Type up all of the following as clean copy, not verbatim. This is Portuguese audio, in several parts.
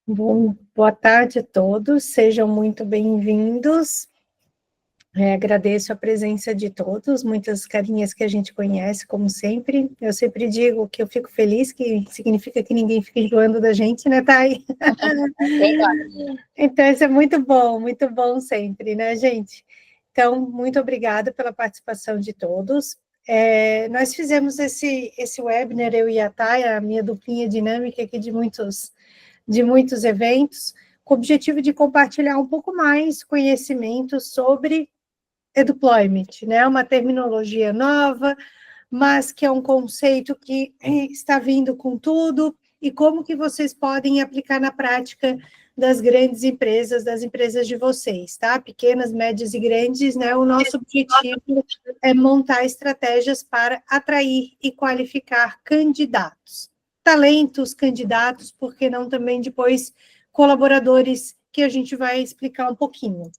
Boa tarde a todos, sejam muito bem-vindos. Agradeço a presença de todos, muitas carinhas que a gente conhece, como sempre. Eu sempre digo que eu fico feliz, que significa que ninguém fica enjoando da gente, né, Thay? Então, isso é muito bom sempre, né, gente? Então, muito obrigada pela participação de todos. Nós fizemos esse webinar, eu e a Thay, a minha duplinha dinâmica aqui de muitos eventos, com o objetivo de compartilhar um pouco mais conhecimento sobre eduployment, né? Uma terminologia nova, mas que é um conceito que está vindo com tudo, e como que vocês podem aplicar na prática das grandes empresas, das empresas de vocês, tá? Pequenas, médias e grandes, né? O nosso objetivo é montar estratégias para atrair e qualificar candidatos. Talentos, candidatos, porque não também depois colaboradores, que a gente vai explicar um pouquinho.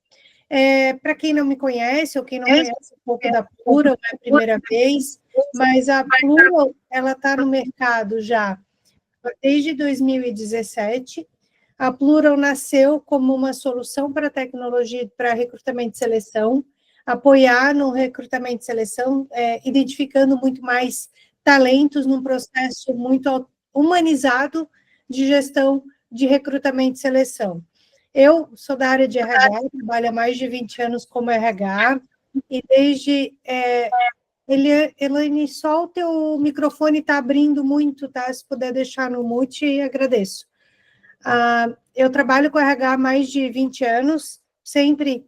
Para quem não me conhece, ou quem não conhece um pouco da Plural, é a primeira vez, mas a Plural, ela está no mercado já desde 2017. A Plural nasceu como uma solução para tecnologia, para recrutamento e seleção, apoiar no recrutamento e seleção, identificando muito mais talentos num processo muito humanizado de gestão de recrutamento e seleção. Eu sou da área de RH, trabalho há mais de 20 anos como RH, e desde... Elaine, só o teu microfone está abrindo muito, tá? Se puder deixar no mute, agradeço. Eu trabalho com RH há mais de 20 anos, sempre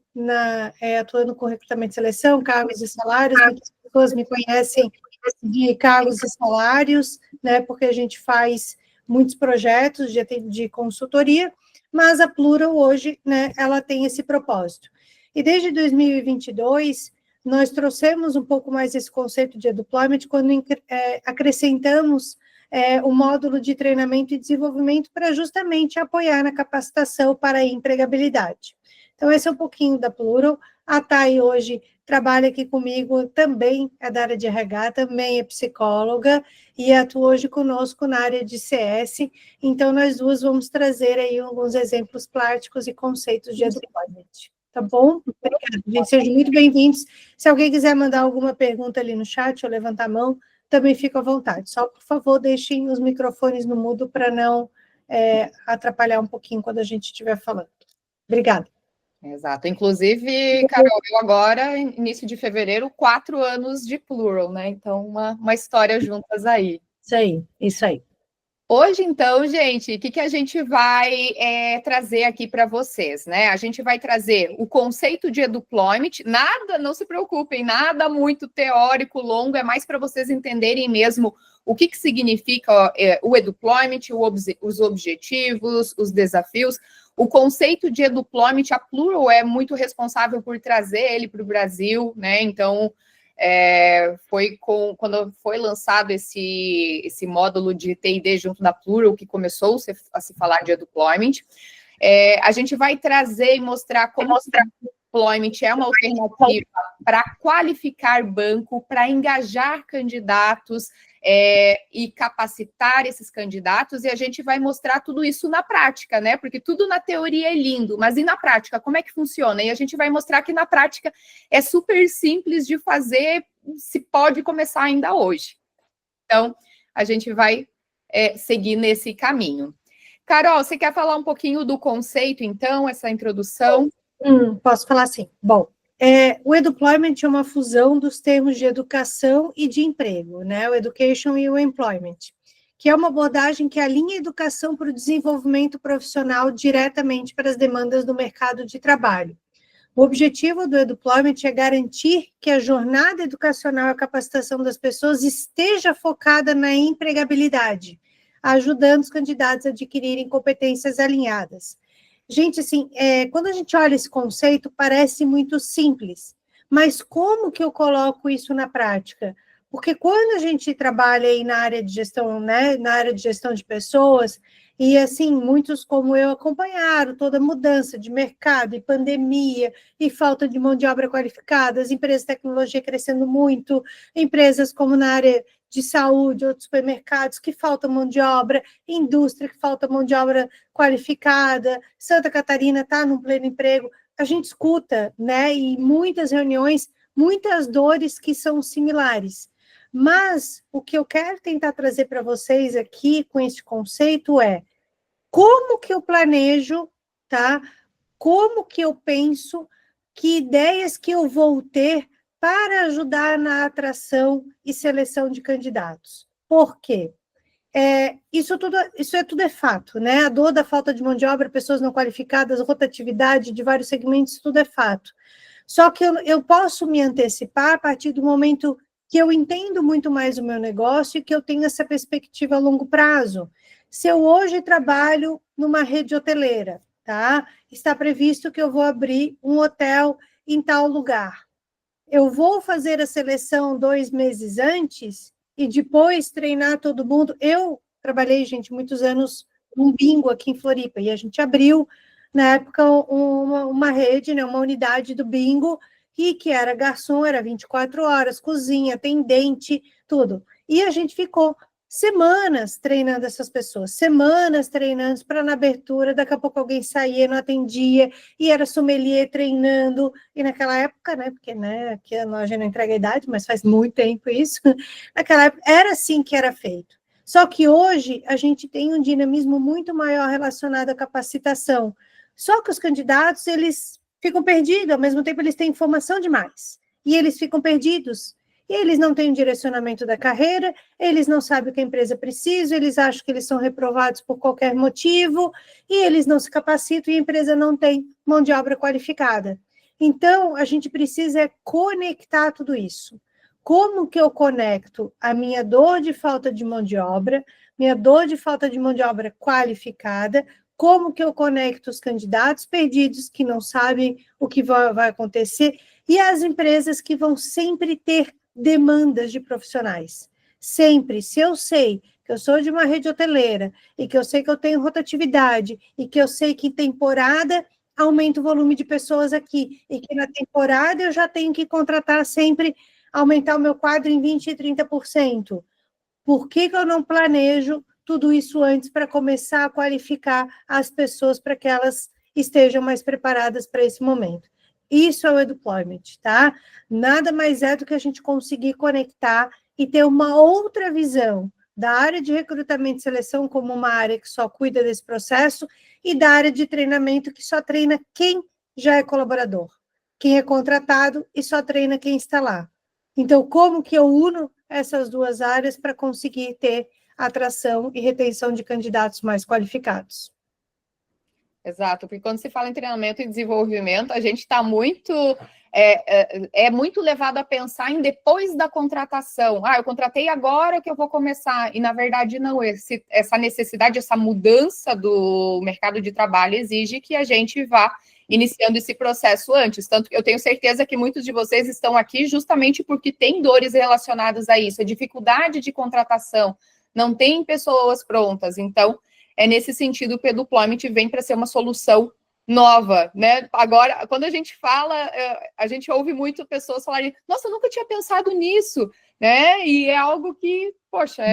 atuando com recrutamento e seleção, cargos e salários. Muitas pessoas me conhecem de cargos e salários, né? Porque a gente faz muitos projetos de consultoria, mas a Plural hoje, né, ela tem esse propósito. E desde 2022, nós trouxemos um pouco mais esse conceito de deployment quando acrescentamos o módulo de treinamento e desenvolvimento para justamente apoiar na capacitação para a empregabilidade. Então, esse é um pouquinho da Plural. A Thay hoje trabalha aqui comigo, também é da área de RH, também é psicóloga, e atua hoje conosco na área de CS. Então, nós duas vamos trazer aí alguns exemplos práticos e conceitos de deployment. Tá bom? Obrigada, gente. Sejam muito bem-vindos. Se alguém quiser mandar alguma pergunta ali no chat ou levantar a mão, também fica à vontade. Só, por favor, deixem os microfones no mudo para não atrapalhar um pouquinho quando a gente estiver falando. Obrigada. Exato. Inclusive, Carol, eu agora, início de fevereiro, 4 anos de Plural, né? Então, uma história juntas aí. Isso aí. Hoje, então, gente, o que a gente vai trazer aqui para vocês, né? A gente vai trazer o conceito de deployment, nada, não se preocupem, nada muito teórico, longo, é mais para vocês entenderem mesmo o que significa o deployment, os objetivos, os desafios. O conceito de deployment, a Plural é muito responsável por trazer ele para o Brasil, né? Então, quando foi lançado esse módulo de TID junto da Plural, que começou a se falar de deployment. A gente vai trazer e mostrar como o deployment é uma alternativa para qualificar banco, para engajar candidatos e capacitar esses candidatos, e a gente vai mostrar tudo isso na prática, né? Porque tudo na teoria é lindo, mas e na prática, como é que funciona? E a gente vai mostrar que na prática é super simples de fazer, se pode começar ainda hoje. Então, a gente vai seguir nesse caminho. Carol, você quer falar um pouquinho do conceito, então, essa introdução? Posso falar sim. Bom, o eduployment é uma fusão dos termos de educação e de emprego, né? O education e o employment, que é uma abordagem que alinha a educação para o desenvolvimento profissional diretamente para as demandas do mercado de trabalho. O objetivo do eduployment é garantir que a jornada educacional e a capacitação das pessoas esteja focada na empregabilidade, ajudando os candidatos a adquirirem competências alinhadas. Gente, assim, quando a gente olha esse conceito, parece muito simples, mas como que eu coloco isso na prática? Porque quando a gente trabalha aí na área de gestão, né, na área de gestão de pessoas, e assim, muitos como eu acompanharam toda a mudança de mercado e pandemia e falta de mão de obra qualificada, as empresas de tecnologia crescendo muito, empresas como na área de saúde, outros supermercados que falta mão de obra, indústria que falta mão de obra qualificada, Santa Catarina está num pleno emprego. A gente escuta, né, e muitas reuniões, muitas dores que são similares. Mas o que eu quero tentar trazer para vocês aqui com esse conceito é como que eu planejo, tá? Como que eu penso, que ideias que eu vou ter para ajudar na atração e seleção de candidatos. Por quê? Isso tudo é fato, né? A dor da falta de mão de obra, pessoas não qualificadas, rotatividade de vários segmentos, tudo é fato. Só que eu posso me antecipar a partir do momento que eu entendo muito mais o meu negócio e que eu tenho essa perspectiva a longo prazo. Se eu hoje trabalho numa rede hoteleira, tá? Está previsto que eu vou abrir um hotel em tal lugar. Eu vou fazer a seleção 2 meses antes e depois treinar todo mundo. Eu trabalhei, gente, muitos anos num bingo aqui em Floripa, e a gente abriu, na época, uma rede, né, uma unidade do bingo, e que era garçom, era 24 horas, cozinha, atendente, tudo. E a gente ficou semanas treinando essas pessoas, semanas treinando para na abertura, daqui a pouco alguém saía, não atendia, e era sommelier treinando, e naquela época, né, porque, né, aqui a loja não entrega a idade, mas faz muito tempo isso, naquela época era assim que era feito. Só que hoje a gente tem um dinamismo muito maior relacionado à capacitação, só que os candidatos, eles ficam perdidos, ao mesmo tempo eles têm informação demais, e eles ficam perdidos, e eles não têm um direcionamento da carreira, eles não sabem o que a empresa precisa, eles acham que eles são reprovados por qualquer motivo, e eles não se capacitam e a empresa não tem mão de obra qualificada. Então, a gente precisa conectar tudo isso. Como que eu conecto a minha dor de falta de mão de obra, minha dor de falta de mão de obra qualificada, como que eu conecto os candidatos perdidos que não sabem o que vai acontecer e as empresas que vão sempre ter demandas de profissionais. Sempre, se eu sei que eu sou de uma rede hoteleira e que eu sei que eu tenho rotatividade e que eu sei que temporada aumenta o volume de pessoas aqui e que na temporada eu já tenho que contratar sempre, aumentar o meu quadro em 20% e 30%. Por que eu não planejo tudo isso antes para começar a qualificar as pessoas para que elas estejam mais preparadas para esse momento? Isso é o Eduployment, tá? Nada mais é do que a gente conseguir conectar e ter uma outra visão da área de recrutamento e seleção como uma área que só cuida desse processo e da área de treinamento que só treina quem já é colaborador, quem é contratado e só treina quem está lá. Então, como que eu uno essas duas áreas para conseguir ter atração e retenção de candidatos mais qualificados? Exato, porque quando se fala em treinamento e desenvolvimento, a gente está muito muito levado a pensar em depois da contratação. Eu contratei agora que eu vou começar. E, na verdade, não. Essa necessidade, essa mudança do mercado de trabalho exige que a gente vá iniciando esse processo antes. Tanto que eu tenho certeza que muitos de vocês estão aqui justamente porque tem dores relacionadas a isso, a dificuldade de contratação, não tem pessoas prontas. Então, é nesse sentido que o Eduployment vem para ser uma solução nova, né? Agora, quando a gente fala, a gente ouve muito pessoas falarem, nossa, eu nunca tinha pensado nisso, né? E é algo que, poxa...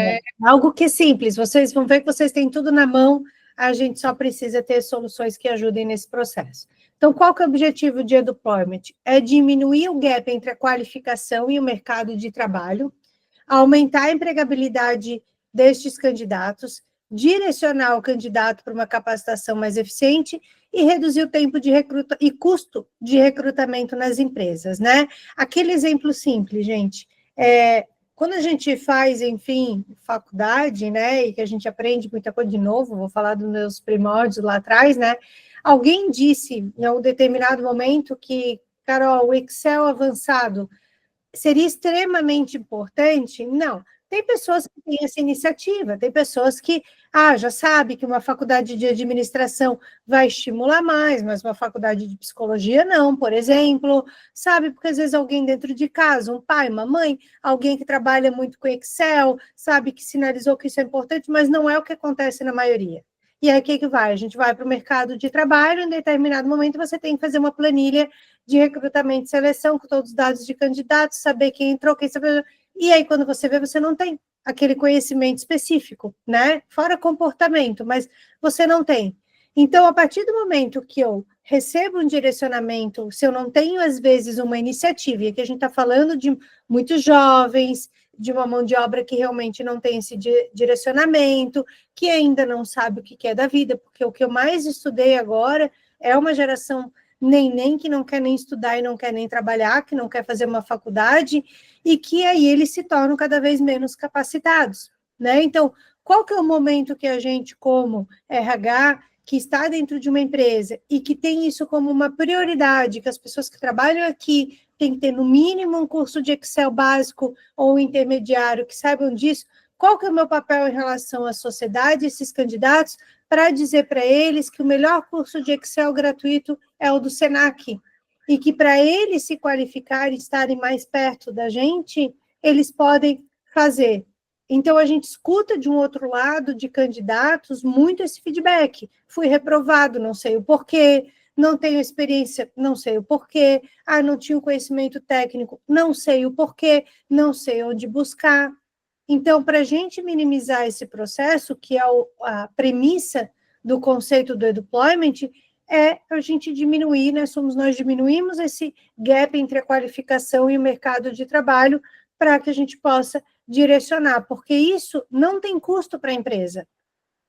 Algo que é simples, vocês vão ver que vocês têm tudo na mão, a gente só precisa ter soluções que ajudem nesse processo. Então, qual que é o objetivo de Eduployment? É diminuir o gap entre a qualificação e o mercado de trabalho, aumentar a empregabilidade destes candidatos, direcionar o candidato para uma capacitação mais eficiente e reduzir o tempo de e custo de recrutamento nas empresas, né? Aquele exemplo simples, gente, quando a gente faz, enfim, faculdade, né, e que a gente aprende muita coisa de novo, vou falar dos meus primórdios lá atrás, né, alguém disse em um determinado momento que, Carol, o Excel avançado seria extremamente importante? Não. Tem pessoas que têm essa iniciativa, tem pessoas que já sabe que uma faculdade de administração vai estimular mais, mas uma faculdade de psicologia não, por exemplo, sabe? Porque às vezes alguém dentro de casa, um pai, uma mãe, alguém que trabalha muito com Excel, sabe que sinalizou que isso é importante, mas não é o que acontece na maioria. E aí, o que vai? A gente vai para o mercado de trabalho, em determinado momento você tem que fazer uma planilha de recrutamento e seleção com todos os dados de candidatos, saber quem entrou, quem saiu. E aí, quando você vê, você não tem aquele conhecimento específico, né? Fora comportamento, mas você não tem. Então, a partir do momento que eu recebo um direcionamento, se eu não tenho, às vezes, uma iniciativa, e aqui a gente está falando de muitos jovens, de uma mão de obra que realmente não tem esse direcionamento, que ainda não sabe o que é da vida, porque o que eu mais estudei agora é uma geração nem que não quer nem estudar e não quer nem trabalhar, que não quer fazer uma faculdade, e que aí eles se tornam cada vez menos capacitados, né? Então, qual que é o momento que a gente, como RH, que está dentro de uma empresa e que tem isso como uma prioridade, que as pessoas que trabalham aqui têm que ter, no mínimo, um curso de Excel básico ou intermediário, que saibam disso, qual que é o meu papel em relação à sociedade, esses candidatos, para dizer para eles que o melhor curso de Excel gratuito é o do Senac, e que para eles se qualificarem, estarem mais perto da gente, eles podem fazer. Então, a gente escuta de um outro lado, de candidatos, muito esse feedback. Fui reprovado, não sei o porquê, não tenho experiência, não sei o porquê, não tinha o conhecimento técnico, não sei o porquê, não sei onde buscar. Então, para a gente minimizar esse processo, que é a premissa do conceito do deployment, é a gente diminuir, nós diminuímos esse gap entre a qualificação e o mercado de trabalho para que a gente possa direcionar, porque isso não tem custo para a empresa.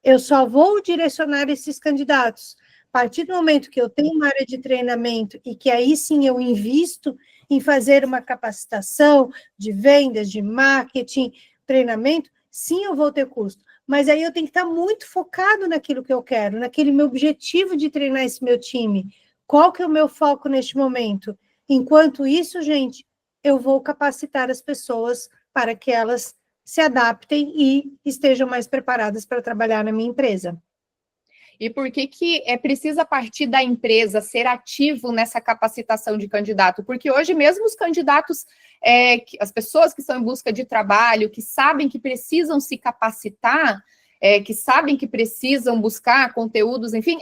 Eu só vou direcionar esses candidatos. A partir do momento que eu tenho uma área de treinamento e que aí sim eu invisto em fazer uma capacitação de vendas, de marketing, treinamento, sim eu vou ter custo. Mas aí eu tenho que estar muito focado naquilo que eu quero, naquele meu objetivo de treinar esse meu time. Qual que é o meu foco neste momento? Enquanto isso, gente, eu vou capacitar as pessoas para que elas se adaptem e estejam mais preparadas para trabalhar na minha empresa. E por que é precisa partir da empresa ser ativo nessa capacitação de candidato? Porque hoje mesmo os candidatos, as pessoas que estão em busca de trabalho, que sabem que precisam se capacitar, que sabem que precisam buscar conteúdos, enfim,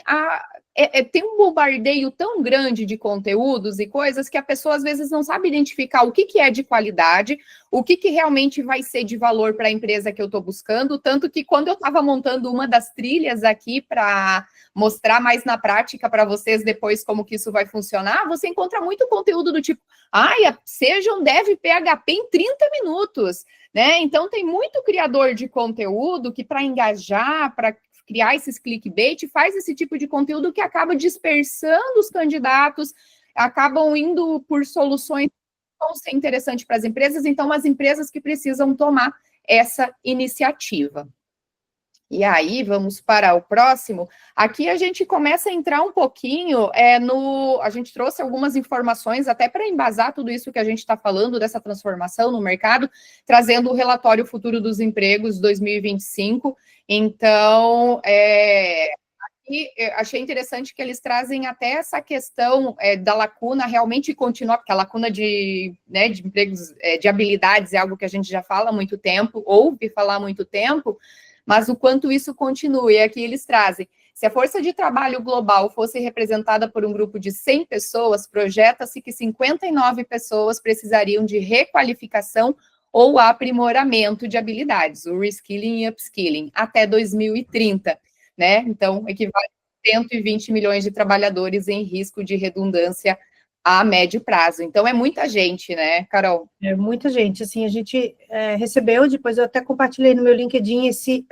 tem um bombardeio tão grande de conteúdos e coisas que a pessoa às vezes não sabe identificar o que é de qualidade, o que realmente vai ser de valor para a empresa que eu estou buscando, tanto que quando eu estava montando uma das trilhas aqui para mostrar mais na prática para vocês depois como que isso vai funcionar, você encontra muito conteúdo do tipo, seja um dev PHP em 30 minutos, né? Então tem muito criador de conteúdo que para engajar, para criar esses clickbait, faz esse tipo de conteúdo que acaba dispersando os candidatos, acabam indo por soluções que vão ser interessantes para as empresas, então as empresas que precisam tomar essa iniciativa. E aí, vamos para o próximo. Aqui a gente começa a entrar um pouquinho a gente trouxe algumas informações até para embasar tudo isso que a gente está falando, dessa transformação no mercado, trazendo o relatório Futuro dos Empregos 2025. Então, aqui achei interessante que eles trazem até essa questão da lacuna realmente continuar, porque a lacuna de empregos, de habilidades é algo que a gente já fala há muito tempo, ouve falar há muito tempo, mas o quanto isso continua, e aqui eles trazem, se a força de trabalho global fosse representada por um grupo de 100 pessoas, projeta-se que 59 pessoas precisariam de requalificação ou aprimoramento de habilidades, o reskilling e upskilling, até 2030, né? Então, equivale a 120 milhões de trabalhadores em risco de redundância a médio prazo. Então, é muita gente, né, Carol? É muita gente. Assim, a gente recebeu, depois eu até compartilhei no meu LinkedIn esse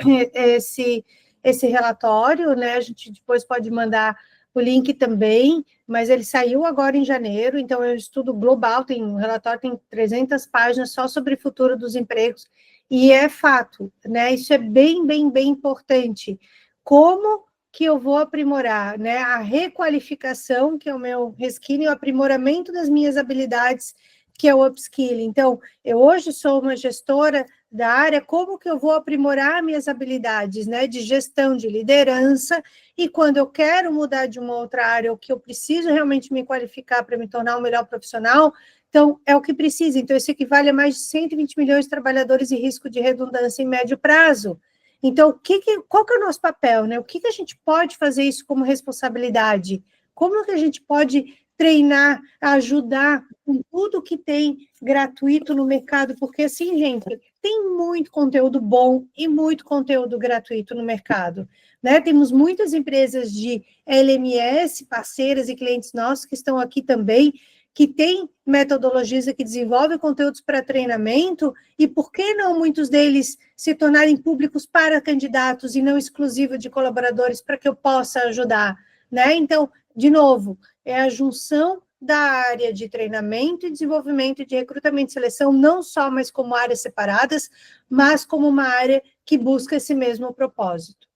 relatório, né? A gente depois pode mandar o link também, mas ele saiu agora em janeiro, então é um estudo global, o relatório tem 300 páginas só sobre o futuro dos empregos, e é fato, né? Isso é bem importante. Como que eu vou aprimorar, né? A requalificação, que é o meu reskilling, o aprimoramento das minhas habilidades, que é o upskilling. Então, eu hoje sou uma gestora da área, como que eu vou aprimorar minhas habilidades, né, de gestão, de liderança, e quando eu quero mudar de uma outra área, ou que eu preciso realmente me qualificar para me tornar um melhor profissional, então, é o que precisa. Então, isso equivale a mais de 120 milhões de trabalhadores em risco de redundância em médio prazo. Então, qual que é o nosso papel, né? O que a gente pode fazer isso como responsabilidade? Como que a gente pode treinar, ajudar com tudo que tem gratuito no mercado, porque assim, gente, tem muito conteúdo bom e muito conteúdo gratuito no mercado, né? Temos muitas empresas de LMS, parceiras e clientes nossos que estão aqui também, que têm metodologias que desenvolvem conteúdos para treinamento, e por que não muitos deles se tornarem públicos para candidatos e não exclusivo de colaboradores, para que eu possa ajudar, né? Então, de novo, é a junção da área de treinamento e desenvolvimento de recrutamento e seleção, não só mais como áreas separadas, mas como uma área que busca esse mesmo propósito.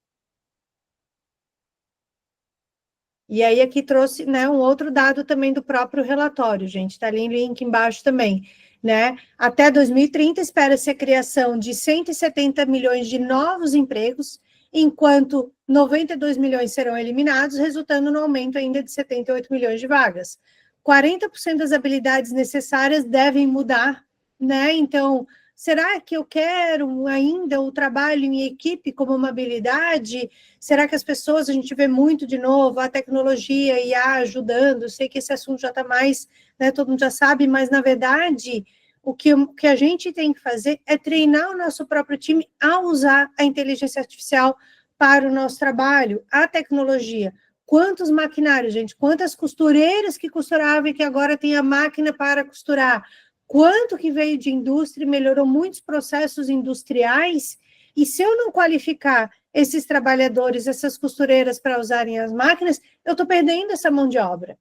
E aí aqui trouxe, né, um outro dado também do próprio relatório, gente, está ali no link embaixo também, né? Até 2030 espera-se a criação de 170 milhões de novos empregos, enquanto 92 milhões serão eliminados, resultando no aumento ainda de 78 milhões de vagas. 40% das habilidades necessárias devem mudar, né? Então, será que eu quero ainda o trabalho em equipe como uma habilidade? Será que as pessoas, a gente vê muito de novo, a tecnologia e a ajudando, eu sei que esse assunto já está mais, né, todo mundo já sabe, mas na verdade, o que a gente tem que fazer é treinar o nosso próprio time a usar a inteligência artificial para o nosso trabalho, a tecnologia. Quantos maquinários, gente, quantas costureiras que costuravam e que agora tem a máquina para costurar, quanto que veio de indústria, melhorou muitos processos industriais, e se eu não qualificar esses trabalhadores, essas costureiras para usarem as máquinas, eu estou perdendo essa mão de obra.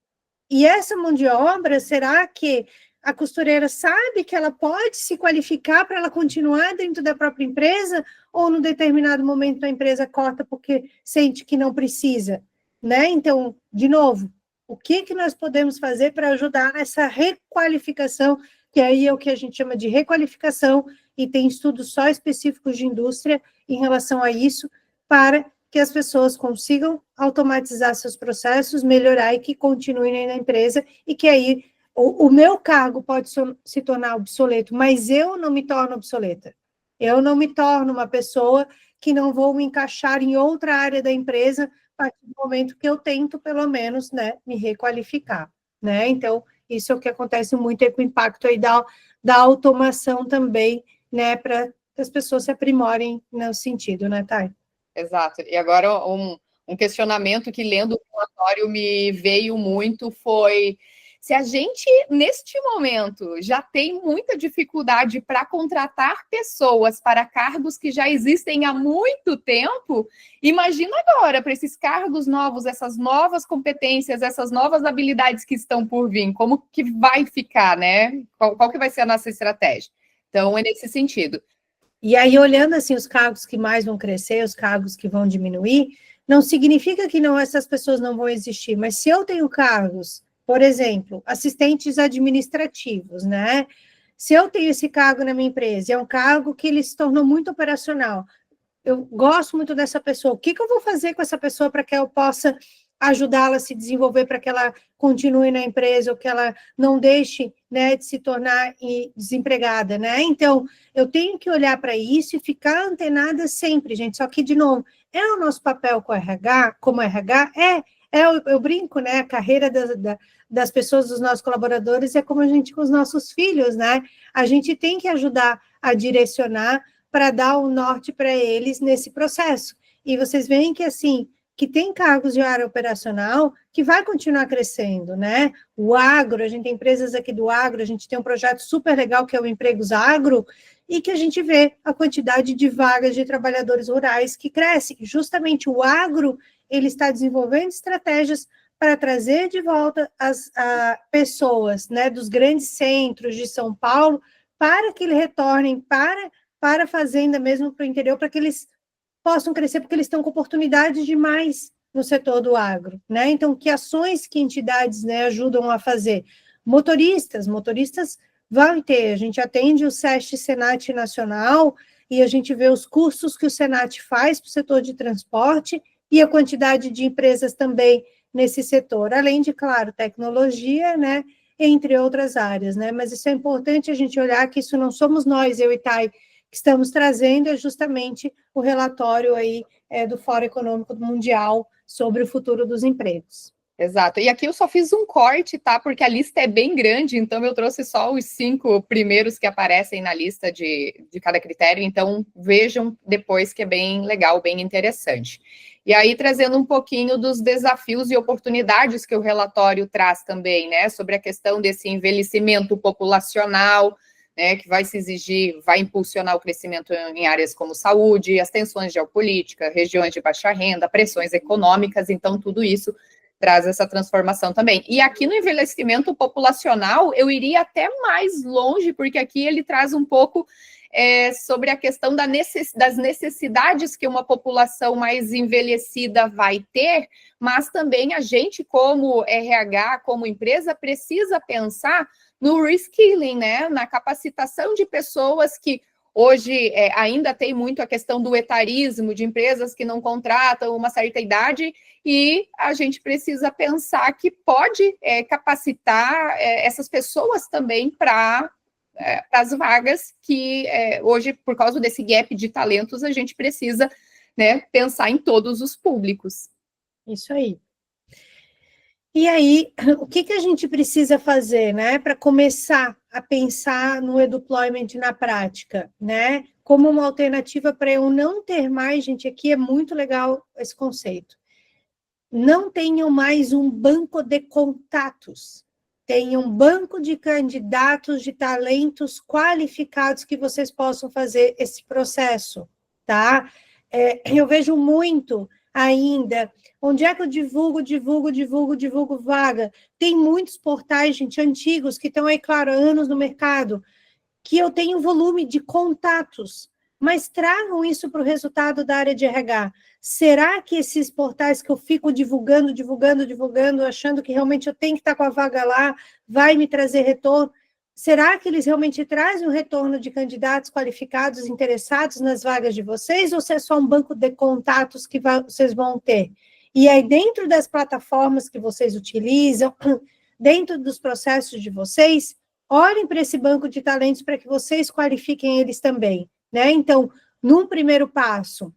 E essa mão de obra, será que a costureira sabe que ela pode se qualificar para ela continuar dentro da própria empresa, ou num determinado momento a empresa corta porque sente que não precisa, né? Então, de novo, o que nós podemos fazer para ajudar nessa requalificação, que aí é o que a gente chama de requalificação, e tem estudos só específicos de indústria em relação a isso, para que as pessoas consigam automatizar seus processos, melhorar e que continuem na empresa, e que aí o meu cargo pode se tornar obsoleto, mas eu não me torno obsoleta. Eu não me torno uma pessoa que não vou me encaixar em outra área da empresa a partir do momento que eu tento, pelo menos, né, me requalificar, né? Então, isso é o que acontece muito aí com o impacto aí da automação também, né, para que as pessoas se aprimorem no sentido, né, Thay? Exato. E agora um questionamento que, lendo o relatório, me veio muito foi: se a gente, neste momento, já tem muita dificuldade para contratar pessoas para cargos que já existem há muito tempo, imagina agora para esses cargos novos, essas novas competências, essas novas habilidades que estão por vir, como que vai ficar, né? Qual que vai ser a nossa estratégia? Então, é nesse sentido. E aí, olhando assim os cargos que mais vão crescer, os cargos que vão diminuir, não significa que não essas pessoas não vão existir, mas se eu tenho cargos, por exemplo, assistentes administrativos, né? Se eu tenho esse cargo na minha empresa, é um cargo que ele se tornou muito operacional, eu gosto muito dessa pessoa, o que eu vou fazer com essa pessoa para que eu possa ajudá-la a se desenvolver, para que ela continue na empresa, ou que ela não deixe, né, de se tornar desempregada, né? Então, eu tenho que olhar para isso e ficar antenada sempre, gente. Só que, de novo, é o nosso papel com RH, como RH, eu brinco, né? A carreira das pessoas, dos nossos colaboradores, é como a gente com os nossos filhos, né? A gente tem que ajudar a direcionar para dar o norte para eles nesse processo. E vocês veem que, assim, que tem cargos de área operacional que vai continuar crescendo, né? O agro, a gente tem empresas aqui do agro, a gente tem um projeto super legal que é o Empregos Agro, e que a gente vê a quantidade de vagas de trabalhadores rurais que cresce. Justamente o agro, ele está desenvolvendo estratégias para trazer de volta as pessoas, né, dos grandes centros de São Paulo, para que eles retornem para a fazenda, mesmo para o interior, para que eles possam crescer, porque eles estão com oportunidades demais no setor do agro, né? Então, que ações que entidades, né, ajudam a fazer? Motoristas vão ter, a gente atende o SESC Senat Nacional, e a gente vê os cursos que o Senat faz para o setor de transporte, e a quantidade de empresas também nesse setor, além de, claro, tecnologia, né, entre outras áreas, né? Mas isso é importante a gente olhar que isso não somos nós, eu e Thay, que estamos trazendo, é justamente o relatório aí do Fórum Econômico Mundial sobre o futuro dos empregos. Exato. E aqui eu só fiz um corte, tá? Porque a lista é bem grande, então eu trouxe só os 5 primeiros que aparecem na lista de cada critério. Então, vejam depois, que é bem legal, bem interessante. E aí, trazendo um pouquinho dos desafios e oportunidades que o relatório traz também, né? Sobre a questão desse envelhecimento populacional, né, que vai se exigir, vai impulsionar o crescimento em áreas como saúde, as tensões geopolíticas, regiões de baixa renda, pressões econômicas. Então, tudo isso traz essa transformação também. E aqui no envelhecimento populacional, eu iria até mais longe, porque aqui ele traz um pouco sobre a questão das necessidades que uma população mais envelhecida vai ter, mas também a gente, como RH, como empresa, precisa pensar no reskilling, né? Na capacitação de pessoas que hoje ainda tem muito a questão do etarismo, de empresas que não contratam uma certa idade, e a gente precisa pensar que pode capacitar essas pessoas também para as vagas que hoje, por causa desse gap de talentos, a gente precisa, né, pensar em todos os públicos. Isso aí. E aí, o que a gente precisa fazer, né, para começar a pensar no e-deployment na prática, né, como uma alternativa para eu não ter mais, gente, aqui é muito legal esse conceito, não tenham mais um banco de contatos, tenham um banco de candidatos, de talentos qualificados que vocês possam fazer esse processo, tá? Eu vejo muito ainda, onde é que eu divulgo vaga? Tem muitos portais, gente, antigos, que estão aí, claro, há anos no mercado, que eu tenho volume de contatos, mas tragam isso para o resultado da área de RH. Será que esses portais que eu fico divulgando, achando que realmente eu tenho que estar com a vaga lá, vai me trazer retorno? Será que eles realmente trazem um retorno de candidatos qualificados, interessados nas vagas de vocês, ou se é só um banco de contatos que vocês vão ter? E aí, dentro das plataformas que vocês utilizam, dentro dos processos de vocês, olhem para esse banco de talentos para que vocês qualifiquem eles também, né? Então, num primeiro passo,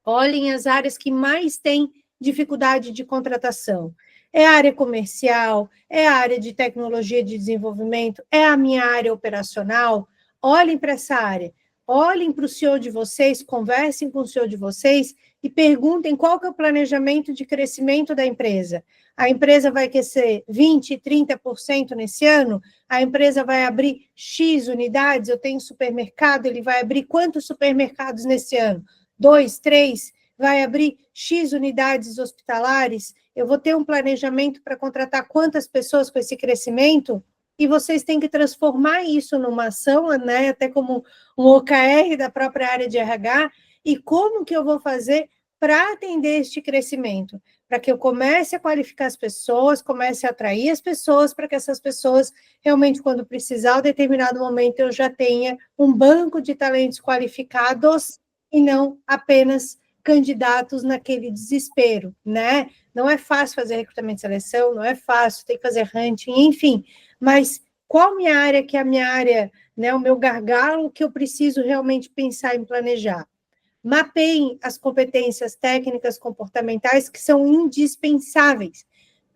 olhem as áreas que mais têm dificuldade de contratação. É a área comercial, é a área de tecnologia de desenvolvimento, é a minha área operacional. Olhem para essa área, olhem para o CEO de vocês, conversem com o CEO de vocês e perguntem qual que é o planejamento de crescimento da empresa. A empresa vai crescer 20%, 30% nesse ano? A empresa vai abrir X unidades? Eu tenho supermercado, ele vai abrir quantos supermercados nesse ano? 2, 3? Vai abrir X unidades hospitalares? Eu vou ter um planejamento para contratar quantas pessoas com esse crescimento? E vocês têm que transformar isso numa ação, né, até como um OKR da própria área de RH, e como que eu vou fazer para atender este crescimento? Para que eu comece a qualificar as pessoas, comece a atrair as pessoas, para que essas pessoas, realmente, quando precisar, em determinado momento, eu já tenha um banco de talentos qualificados e não apenas candidatos naquele desespero, né? Não é fácil fazer recrutamento e seleção, não é fácil, tem que fazer hunting, enfim, mas qual minha área que é a minha área, né, o meu gargalo que eu preciso realmente pensar em planejar? Mapeiem as competências técnicas comportamentais que são indispensáveis.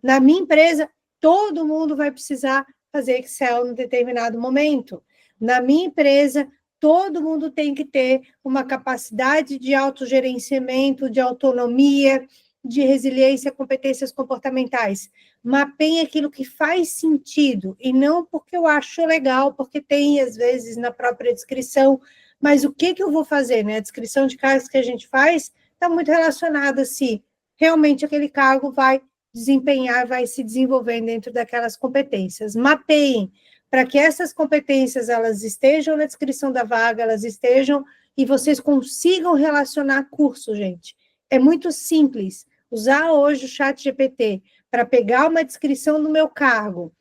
Na minha empresa, todo mundo vai precisar fazer Excel em determinado momento. Na minha empresa, todo mundo tem que ter uma capacidade de autogerenciamento, de autonomia, de resiliência, competências comportamentais. Mapeiem aquilo que faz sentido, e não porque eu acho legal, porque tem, às vezes, na própria descrição, mas o que eu vou fazer, né? A descrição de cargos que a gente faz está muito relacionada se realmente aquele cargo vai desempenhar, vai se desenvolver dentro daquelas competências. Mapeiem para que essas competências elas estejam na descrição da vaga, elas estejam e vocês consigam relacionar curso, gente. É muito simples. Usar hoje o ChatGPT para pegar uma descrição do meu cargo,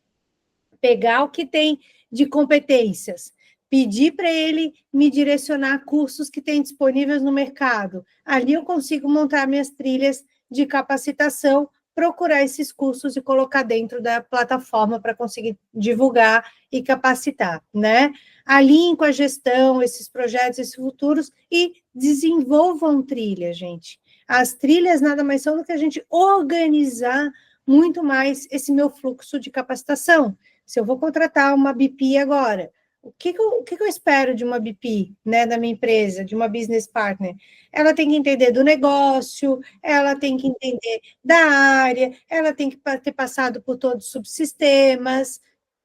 pegar o que tem de competências, pedir para ele me direcionar cursos que tem disponíveis no mercado. Ali eu consigo montar minhas trilhas de capacitação, procurar esses cursos e colocar dentro da plataforma para conseguir divulgar e capacitar, né? Alinhem com a gestão, esses projetos, esses futuros e desenvolvam trilhas, gente. As trilhas nada mais são do que a gente organizar muito mais esse meu fluxo de capacitação. Se eu vou contratar uma BP agora, o que eu espero de uma BP, né, da minha empresa, de uma business partner? Ela tem que entender do negócio, ela tem que entender da área, ela tem que ter passado por todos os subsistemas,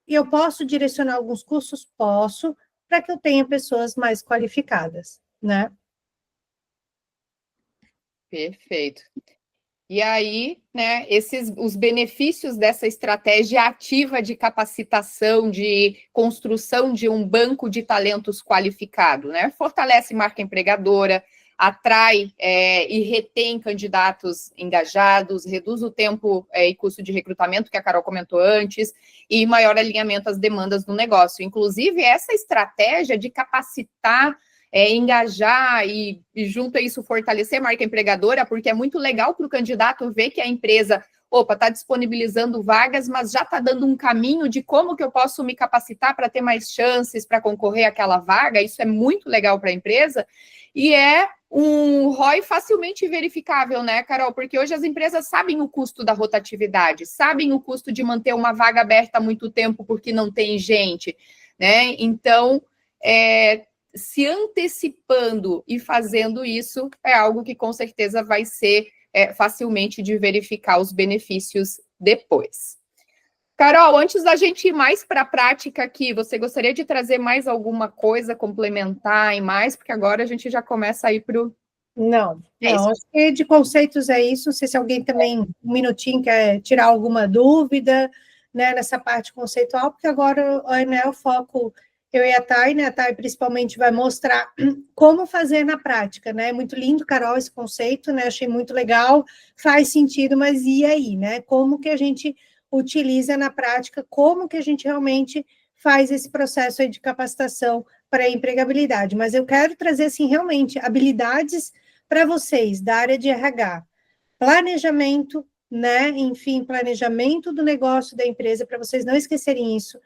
e eu posso direcionar alguns cursos? Posso, para que eu tenha pessoas mais qualificadas, né? Perfeito. E aí, né, os benefícios dessa estratégia ativa de capacitação, de construção de um banco de talentos qualificado, né? Fortalece marca empregadora, atrai e retém candidatos engajados, reduz o tempo e custo de recrutamento, que a Carol comentou antes, e maior alinhamento às demandas do negócio. Inclusive, essa estratégia de capacitar, engajar e junto a isso fortalecer a marca empregadora, porque é muito legal para o candidato ver que a empresa, está disponibilizando vagas, mas já está dando um caminho de como que eu posso me capacitar para ter mais chances para concorrer àquela vaga. Isso é muito legal para a empresa e é um ROI facilmente verificável, né, Carol? Porque hoje as empresas sabem o custo da rotatividade, sabem o custo de manter uma vaga aberta há muito tempo porque não tem gente, né? Então, se antecipando e fazendo isso é algo que com certeza vai ser facilmente de verificar os benefícios depois. Carol, antes da gente ir mais para a prática aqui, você gostaria de trazer mais alguma coisa, complementar e mais? Porque agora a gente já começa a ir para o... Não, acho que de conceitos é isso. Não sei se alguém também, um minutinho, quer tirar alguma dúvida, né, nessa parte conceitual, porque agora o foco, eu e a Thay, né, a Thay principalmente vai mostrar como fazer na prática, né? Muito lindo, Carol, esse conceito, né? Achei muito legal, faz sentido, mas e aí, né? Como que a gente utiliza na prática, como que a gente realmente faz esse processo aí de capacitação para a empregabilidade? Mas eu quero trazer, assim, realmente, habilidades para vocês da área de RH, planejamento, né? Enfim, planejamento do negócio da empresa, para vocês não esquecerem isso,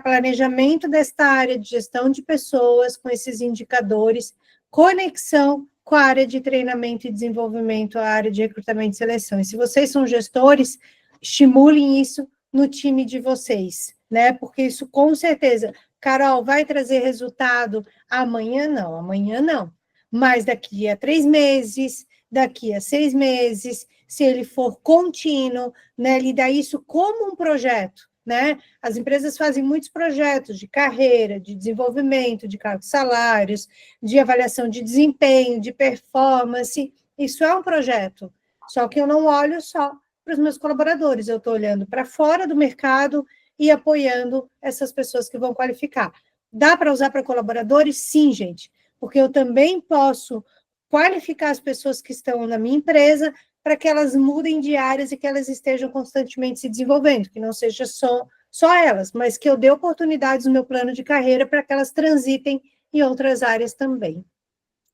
planejamento desta área de gestão de pessoas com esses indicadores, conexão com a área de treinamento e desenvolvimento, a área de recrutamento e seleção. E se vocês são gestores, estimulem isso no time de vocês, né? Porque isso com certeza, Carol, vai trazer resultado amanhã não. Mas daqui a 3 meses, daqui a 6 meses, se ele for contínuo, né? Lidar isso como um projeto, né? As empresas fazem muitos projetos de carreira, de desenvolvimento, de cargos salários, de avaliação de desempenho, de performance. Isso é um projeto. Só que eu não olho só para os meus colaboradores, eu estou olhando para fora do mercado e apoiando essas pessoas que vão qualificar. Dá para usar para colaboradores? Sim, gente, porque eu também posso qualificar as pessoas que estão na minha empresa para que elas mudem de áreas e que elas estejam constantemente se desenvolvendo, que não seja só elas, mas que eu dê oportunidades no meu plano de carreira para que elas transitem em outras áreas também.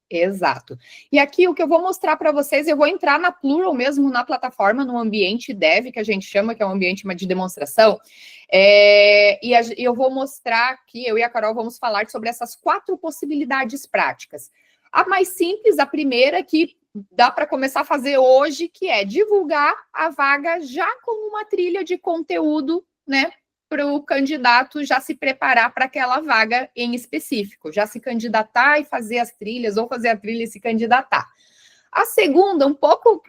Exato. E aqui o que eu vou mostrar para vocês, eu vou entrar na Plural mesmo, na plataforma, no ambiente dev, que a gente chama, que é um ambiente de demonstração, e eu vou mostrar aqui, eu e a Carol vamos falar sobre essas 4 possibilidades práticas. A mais simples, a primeira, que dá para começar a fazer hoje, que é divulgar a vaga já com uma trilha de conteúdo, né, para o candidato já se preparar para aquela vaga em específico, já se candidatar e fazer as trilhas, ou fazer a trilha e se candidatar. A segunda,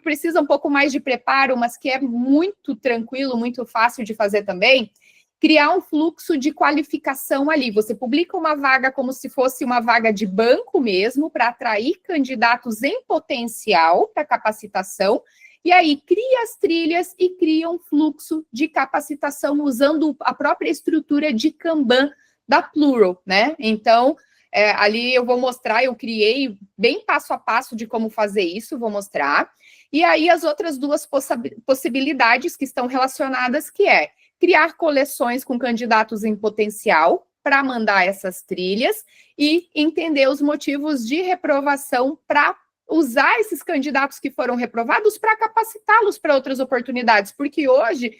precisa um pouco mais de preparo, mas que é muito tranquilo, muito fácil de fazer também, criar um fluxo de qualificação ali. Você publica uma vaga como se fosse uma vaga de banco mesmo, para atrair candidatos em potencial para capacitação, e aí cria as trilhas e cria um fluxo de capacitação usando a própria estrutura de Kanban da Plural, né? Então, ali eu vou mostrar, eu criei bem passo a passo de como fazer isso, vou mostrar. E aí as outras 2 possibilidades que estão relacionadas, que é criar coleções com candidatos em potencial para mandar essas trilhas e entender os motivos de reprovação para usar esses candidatos que foram reprovados para capacitá-los para outras oportunidades, porque hoje,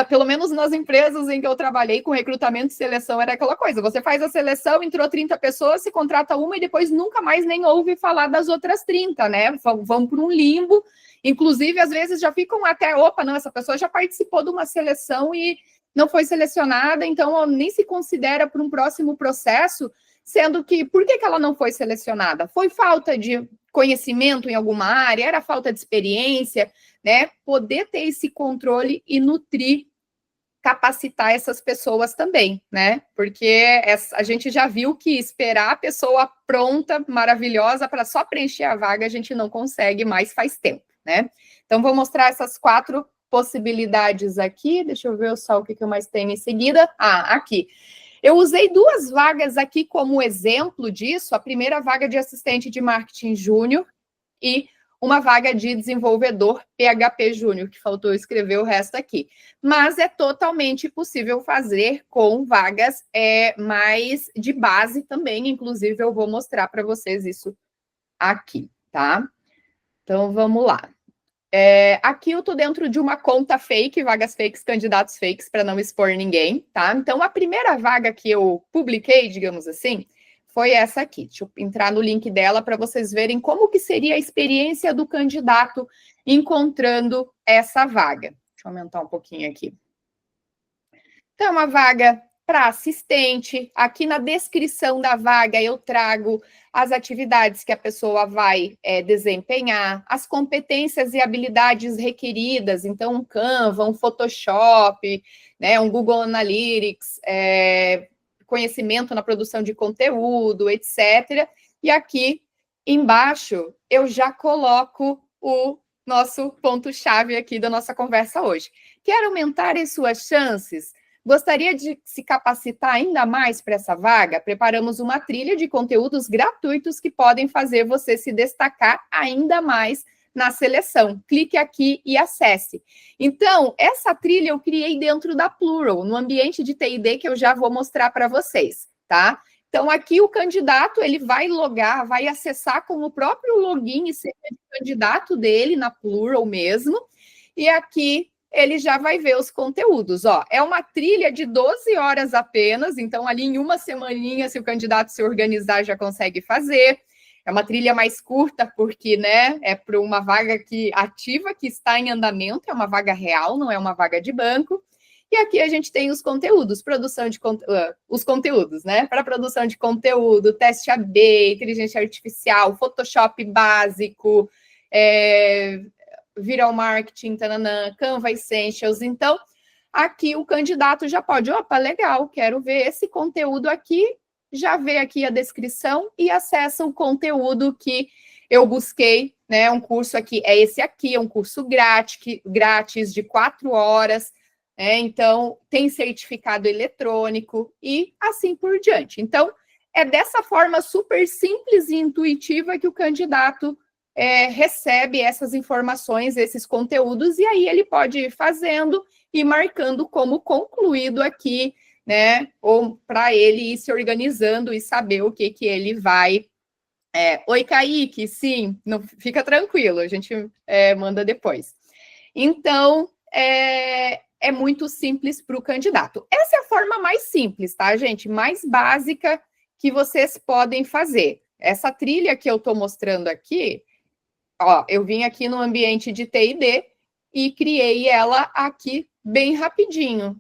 pelo menos nas empresas em que eu trabalhei com recrutamento e seleção, era aquela coisa, você faz a seleção, entrou 30 pessoas, se contrata uma e depois nunca mais nem ouve falar das outras 30, né? Vão para um limbo Inclusive, às vezes já ficam até, opa, não, essa pessoa já participou de uma seleção e não foi selecionada, então nem se considera para um próximo processo, sendo que, por que ela não foi selecionada? Foi falta de conhecimento em alguma área, era falta de experiência, né? Poder ter esse controle e nutrir, capacitar essas pessoas também, né? Porque a gente já viu que esperar a pessoa pronta, maravilhosa, para só preencher a vaga, a gente não consegue mais faz tempo, né? Então, vou mostrar essas 4 possibilidades aqui. Deixa eu ver só o que eu mais tenho em seguida. Ah, aqui. Eu usei 2 vagas aqui como exemplo disso. A primeira vaga de assistente de marketing júnior e uma vaga de desenvolvedor PHP júnior, que faltou escrever o resto aqui. Mas é totalmente possível fazer com vagas mais de base também, inclusive eu vou mostrar para vocês isso aqui, tá? Então, vamos lá. Aqui eu estou dentro de uma conta fake, vagas fakes, candidatos fakes, para não expor ninguém, tá? Então, a primeira vaga que eu publiquei, digamos assim, foi essa aqui. Deixa eu entrar no link dela para vocês verem como que seria a experiência do candidato encontrando essa vaga. Deixa eu aumentar um pouquinho aqui. Então, é uma vaga para assistente. Aqui na descrição da vaga eu trago as atividades que a pessoa vai desempenhar, as competências e habilidades requeridas, então um Canva, um Photoshop, né, um Google Analytics, conhecimento na produção de conteúdo, etc. E aqui embaixo eu já coloco o nosso ponto-chave aqui da nossa conversa hoje. Quer aumentar as suas chances? Gostaria de se capacitar ainda mais para essa vaga? Preparamos uma trilha de conteúdos gratuitos que podem fazer você se destacar ainda mais na seleção. Clique aqui e acesse. Então, essa trilha eu criei dentro da Plural, no ambiente de TID que eu já vou mostrar para vocês, tá? Então, aqui o candidato, ele vai logar, vai acessar com o próprio login e senha de candidato dele na Plural mesmo, e aqui ele já vai ver os conteúdos, ó. É uma trilha de 12 horas apenas, então ali em uma semaninha, se o candidato se organizar, já consegue fazer. É uma trilha mais curta, porque, né, é para uma vaga ativa que está em andamento, é uma vaga real, não é uma vaga de banco. E aqui a gente tem os conteúdos, os conteúdos, né? Para produção de conteúdo, teste AB, inteligência artificial, Photoshop básico, Viral Marketing, tananã, Canva Essentials. Então, aqui o candidato já pode, opa, legal, quero ver esse conteúdo aqui, já vê aqui a descrição e acessa o conteúdo que eu busquei, né? Um curso aqui, esse aqui, é um curso grátis de 4 horas, então tem certificado eletrônico e assim por diante. Então, é dessa forma super simples e intuitiva que o candidato recebe essas informações, esses conteúdos, e aí ele pode ir fazendo e marcando como concluído aqui, né? Ou para ele ir se organizando e saber o que ele vai. Oi, Kaique, sim, não, fica tranquilo, a gente manda depois. Então, é muito simples para o candidato. Essa é a forma mais simples, tá, gente? Mais básica que vocês podem fazer. Essa trilha que eu estou mostrando aqui, ó, eu vim aqui no ambiente de TID e criei ela aqui bem rapidinho.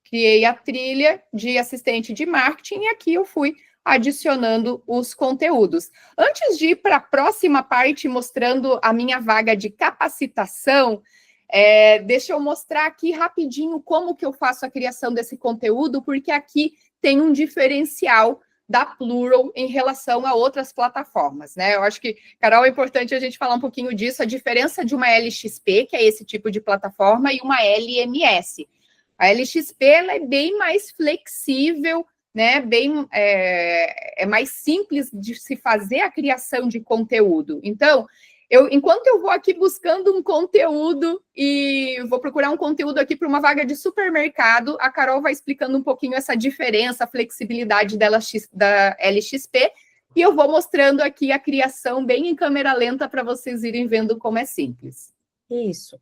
Criei a trilha de assistente de marketing e aqui eu fui adicionando os conteúdos. Antes de ir para a próxima parte, mostrando a minha vaga de capacitação, deixa eu mostrar aqui rapidinho como que eu faço a criação desse conteúdo, porque aqui tem um diferencial da Plural em relação a outras plataformas, né? Eu acho que, Carol, é importante a gente falar um pouquinho disso, a diferença de uma LXP, que é esse tipo de plataforma, e uma LMS. A LXP ela é bem mais flexível, né? É mais simples de se fazer a criação de conteúdo. Então, enquanto eu vou aqui buscando um conteúdo e vou procurar um conteúdo aqui para uma vaga de supermercado, a Carol vai explicando um pouquinho essa diferença, a flexibilidade da LXP, e eu vou mostrando aqui a criação bem em câmera lenta para vocês irem vendo como é simples. Isso.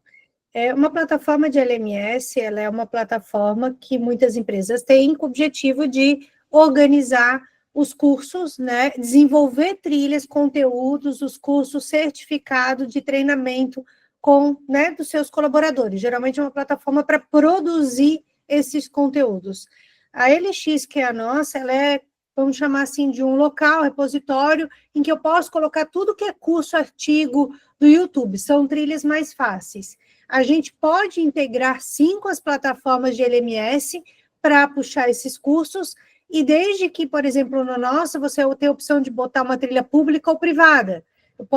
Uma plataforma de LMS, ela é uma plataforma que muitas empresas têm com o objetivo de organizar os cursos, né, desenvolver trilhas, conteúdos, os cursos certificados de treinamento com, né, dos seus colaboradores. Geralmente é uma plataforma para produzir esses conteúdos. A LX, que é a nossa, ela é, vamos chamar assim, de um local, repositório, em que eu posso colocar tudo que é curso, artigo do YouTube, são trilhas mais fáceis. A gente pode integrar, sim, com as plataformas de LMS para puxar esses cursos, e desde que, por exemplo, no nosso, você tem a opção de botar uma trilha pública ou privada.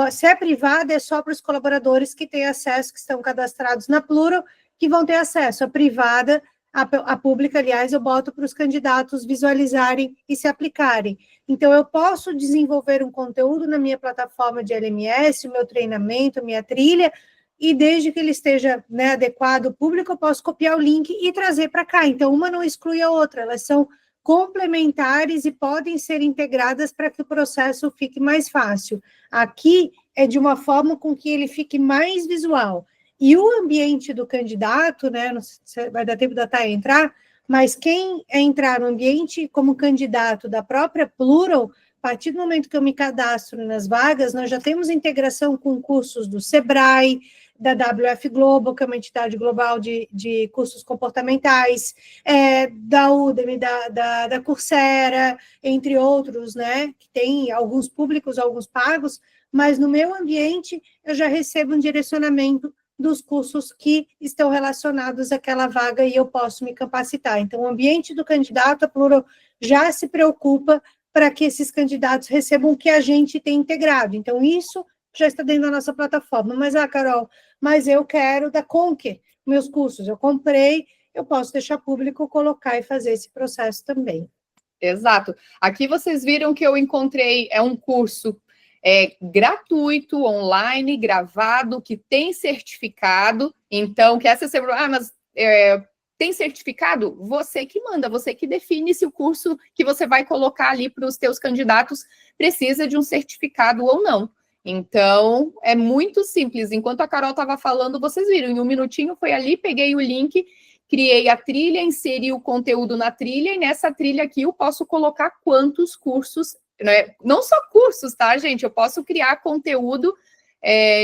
Se é privada, é só para os colaboradores que têm acesso, que estão cadastrados na Plural, que vão ter acesso. A privada, a pública, aliás, eu boto para os candidatos visualizarem e se aplicarem. Então, eu posso desenvolver um conteúdo na minha plataforma de LMS, o meu treinamento, minha trilha, e desde que ele esteja, né, adequado ao público, eu posso copiar o link e trazer para cá. Então, uma não exclui a outra, elas são complementares e podem ser integradas para que o processo fique mais fácil. Aqui é de uma forma com que ele fique mais visual. E o ambiente do candidato, né, não sei se vai dar tempo da Thay entrar, mas quem entrar no ambiente como candidato da própria Plural, a partir do momento que eu me cadastro nas vagas, nós já temos integração com cursos do Sebrae, da WF Global, que é uma entidade global de cursos comportamentais, da Udemy, da Coursera, entre outros, né, que tem alguns públicos, alguns pagos, mas no meu ambiente eu já recebo um direcionamento dos cursos que estão relacionados àquela vaga e eu posso me capacitar. Então, o ambiente do candidato, a Plural já se preocupa para que esses candidatos recebam o que a gente tem integrado. Então, isso já está dentro da nossa plataforma. Mas, Carol, mas eu quero da Conquer, meus cursos, eu comprei, eu posso deixar público, colocar e fazer esse processo também. Exato. Aqui vocês viram que eu encontrei, é um curso gratuito, online, gravado, que tem certificado. Então, que essa semana, mas tem certificado? Você que manda, você que define se o curso que você vai colocar ali para os teus candidatos precisa de um certificado ou não. Então, é muito simples. Enquanto a Carol estava falando, vocês viram, em um minutinho foi ali, peguei o link, criei a trilha, inseri o conteúdo na trilha, e nessa trilha aqui eu posso colocar quantos cursos, né? Não só cursos, tá, gente? Eu posso criar conteúdo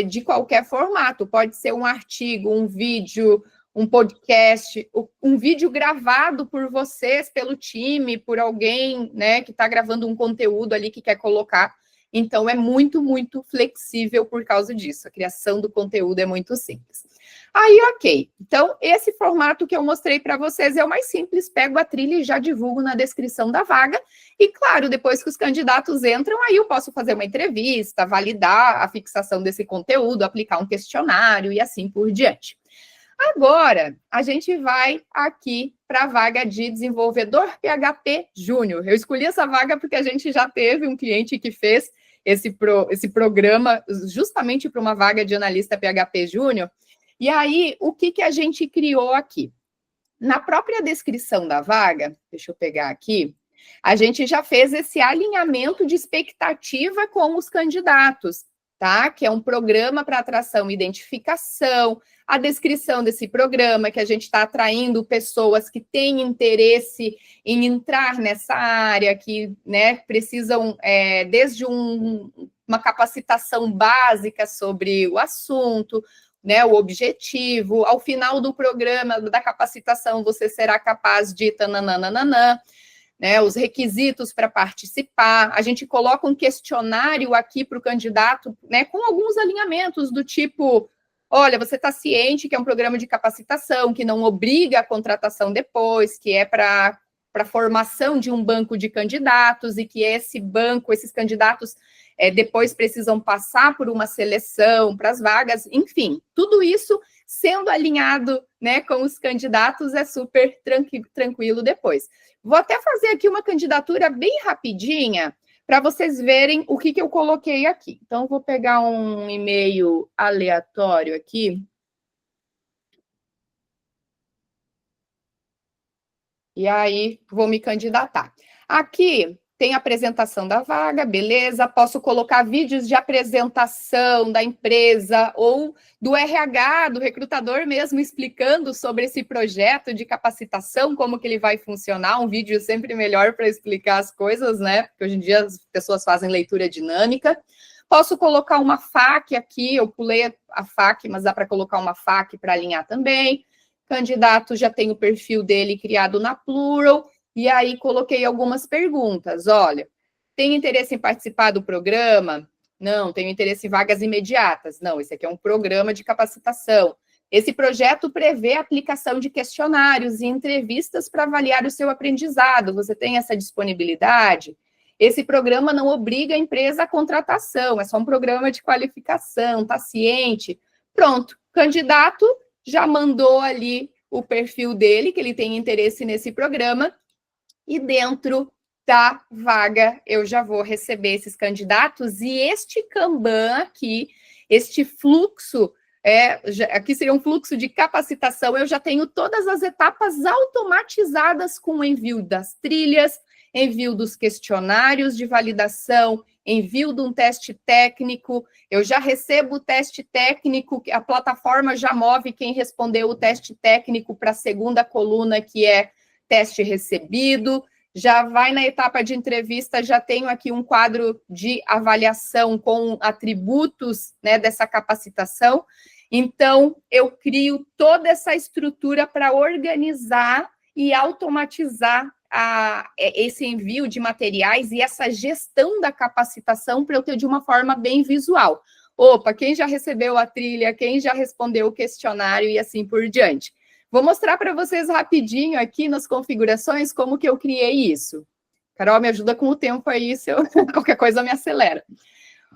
de qualquer formato. Pode ser um artigo, um vídeo, um podcast, um vídeo gravado por vocês, pelo time, por alguém, né, que está gravando um conteúdo ali que quer colocar. Então, é muito, muito flexível por causa disso. A criação do conteúdo é muito simples. Aí, ok. Então, esse formato que eu mostrei para vocês é o mais simples. Pego a trilha e já divulgo na descrição da vaga. E, claro, depois que os candidatos entram, aí eu posso fazer uma entrevista, validar a fixação desse conteúdo, aplicar um questionário e assim por diante. Agora, a gente vai aqui para a vaga de desenvolvedor PHP Júnior. Eu escolhi essa vaga porque a gente já teve um cliente que fez esse programa justamente para uma vaga de analista PHP Júnior. E aí, o que a gente criou aqui? Na própria descrição da vaga, deixa eu pegar aqui, a gente já fez esse alinhamento de expectativa com os candidatos, tá? Que é um programa para atração e identificação, a descrição desse programa, que a gente está atraindo pessoas que têm interesse em entrar nessa área, que, né, precisam, desde uma capacitação básica sobre o assunto, né, o objetivo, ao final do programa, da capacitação, você será capaz de tananana, né, os requisitos para participar. A gente coloca um questionário aqui para o candidato, né, com alguns alinhamentos do tipo: olha, você está ciente que é um programa de capacitação, que não obriga a contratação depois, que é para formação de um banco de candidatos, e que esse banco, esses candidatos, depois precisam passar por uma seleção para as vagas, enfim, tudo isso sendo alinhado, né, com os candidatos é super tranquilo depois. Vou até fazer aqui uma candidatura bem rapidinha, para vocês verem o que eu coloquei aqui. Então, vou pegar um e-mail aleatório aqui. E aí, vou me candidatar. Aqui, tem a apresentação da vaga, beleza, posso colocar vídeos de apresentação da empresa ou do RH, do recrutador mesmo, explicando sobre esse projeto de capacitação, como que ele vai funcionar, um vídeo sempre melhor para explicar as coisas, né, porque hoje em dia as pessoas fazem leitura dinâmica. Posso colocar uma FAQ aqui, eu pulei a FAQ, mas dá para colocar uma FAQ para alinhar também. Candidato já tem o perfil dele criado na Plural, e aí coloquei algumas perguntas. Olha, tem interesse em participar do programa? Não. Tenho interesse em vagas imediatas? Não, esse aqui é um programa de capacitação. Esse projeto prevê a aplicação de questionários e entrevistas para avaliar o seu aprendizado. Você tem essa disponibilidade? Esse programa não obriga a empresa à contratação, é só um programa de qualificação, tá ciente? Pronto, candidato já mandou ali o perfil dele, que ele tem interesse nesse programa, e dentro da vaga eu já vou receber esses candidatos, e este Kanban aqui, este fluxo, aqui seria um fluxo de capacitação, eu já tenho todas as etapas automatizadas com o envio das trilhas, envio dos questionários de validação, envio de um teste técnico, eu já recebo o teste técnico, a plataforma já move quem respondeu o teste técnico para a segunda coluna, que é teste recebido, já vai na etapa de entrevista, já tenho aqui um quadro de avaliação com atributos, né, dessa capacitação. Então, eu crio toda essa estrutura para organizar e automatizar esse envio de materiais e essa gestão da capacitação para eu ter de uma forma bem visual. Opa, quem já recebeu a trilha, quem já respondeu o questionário e assim por diante. Vou mostrar para vocês rapidinho aqui nas configurações como que eu criei isso. Carol, me ajuda com o tempo aí, se qualquer coisa me acelera.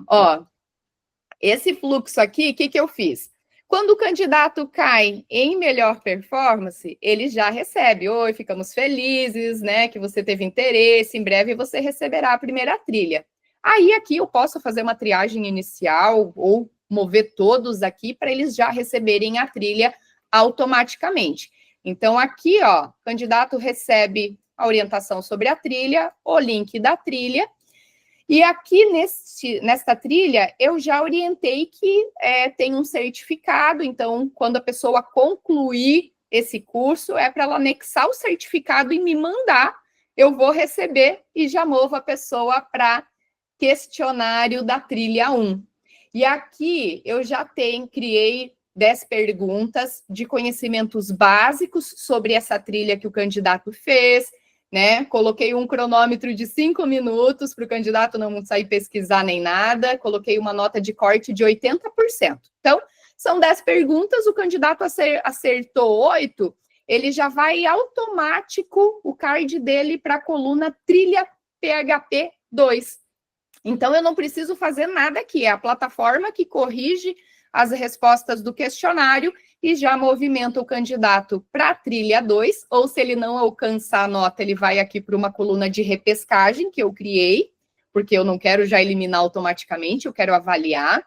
Ó, esse fluxo aqui, o que que eu fiz? Quando o candidato cai em melhor performance, ele já recebe. Oi, ficamos felizes, né, que você teve interesse, em breve você receberá a primeira trilha. Aí aqui eu posso fazer uma triagem inicial ou mover todos aqui para eles já receberem a trilha automaticamente. Então aqui, ó, o candidato recebe a orientação sobre a trilha, o link da trilha. E aqui, nesta trilha, eu já orientei que tem um certificado, então, quando a pessoa concluir esse curso, é para ela anexar o certificado e me mandar, eu vou receber e já movo a pessoa para questionário da trilha 1. E aqui, eu já criei 10 perguntas de conhecimentos básicos sobre essa trilha que o candidato fez, né? Coloquei um cronômetro de 5 minutos para o candidato não sair pesquisar nem nada, coloquei uma nota de corte de 80%. Então, são 10 perguntas, o candidato acertou 8, ele já vai automático o card dele para a coluna trilha PHP 2. Então, eu não preciso fazer nada aqui, é a plataforma que corrige as respostas do questionário e já movimenta o candidato para a trilha 2, ou se ele não alcançar a nota, ele vai aqui para uma coluna de repescagem que eu criei, porque eu não quero já eliminar automaticamente, eu quero avaliar.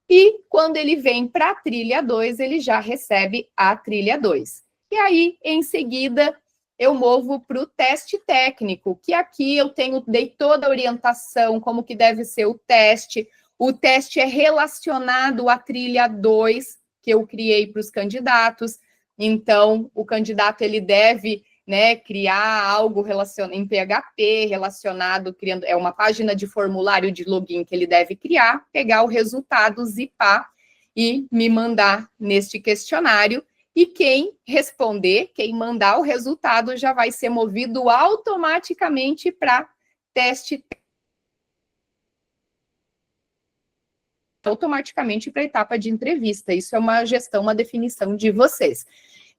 E quando ele vem para a trilha 2, ele já recebe a trilha 2. E aí, em seguida, eu movo para o teste técnico, que aqui eu dei toda a orientação, como que deve ser o teste. O teste é relacionado à trilha 2, que eu criei para os candidatos. Então, o candidato ele deve, né, criar algo em PHP relacionado, criando uma página de formulário de login que ele deve criar, pegar o resultado, zipar e me mandar neste questionário. E quem responder, quem mandar o resultado, já vai ser movido automaticamente para teste automaticamente para a etapa de entrevista. Isso é uma gestão, uma definição de vocês.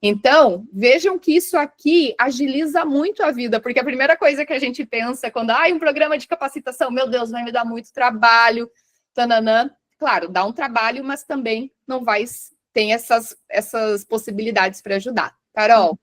Então, vejam que isso aqui agiliza muito a vida, porque a primeira coisa que a gente pensa quando, um programa de capacitação, meu Deus, vai me dar muito trabalho, tananã. Claro, dá um trabalho, mas também não vai, tem essas possibilidades para ajudar. Carol?